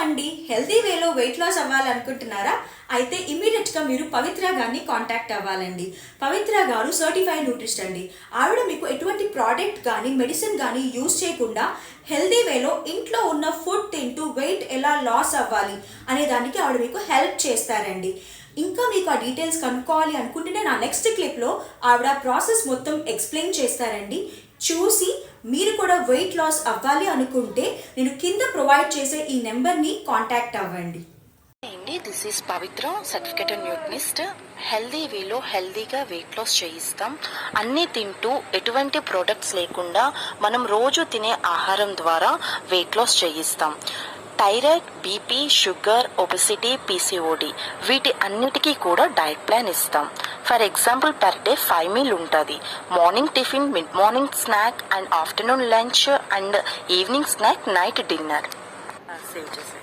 అండి, హెల్తీ వేలో weight loss అవ్వాలనుకుంటున్నారా? అయితే ఇమీడియట్గా మీరు పవిత్ర గారిని కాంటాక్ట్ అవ్వాలండి. పవిత్ర గారు సర్టిఫైడ్ న్యూట్రిస్ట్ అండి. ఆవిడ మీకు ఎటువంటి ప్రోడక్ట్ కానీ మెడిసిన్ కానీ యూజ్ చేయకుండా హెల్తీ వేలో ఇంట్లో ఉన్న ఫుడ్ తింటూ వెయిట్ ఎలా లాస్ అవ్వాలి అనే దానికి ఆవిడ మీకు హెల్ప్ చేస్తారండి. ఇంకా మీకు ఆ డీటెయిల్స్ కనుక్కోవాలి అనుకుంటేనే నా నెక్స్ట్ క్లిప్లో ఆవిడ ప్రాసెస్ మొత్తం ఎక్స్ప్లెయిన్ చేస్తారండి. చూసి మీరు కూడా వెయిట్ లాస్ అవ్వాలి అనుకుంటే నేను కింద ప్రొవైడ్ చేసే ఈ నెంబర్ని కాంటాక్ట్ అవ్వండి. This is Pavitra, certified nutritionist. Healthy వేలో హెల్దీగా వెయిట్ లాస్ చేయిస్తాం. అన్నీ తింటూ ఎటువంటి ప్రోడక్ట్స్ లేకుండా మనం రోజు తినే ఆహారం ద్వారా వెయిట్ లాస్ చేయిస్తాం. Thyroid, BP, sugar, obesity, PCOD వీటి అన్నిటికీ కూడా డైట్ ప్లాన్ ఇస్తాం. For example per day 5 meal ఉంటుంది. Morning tiffin, mid morning snack and afternoon lunch and evening snack, night dinner. Save చేసేది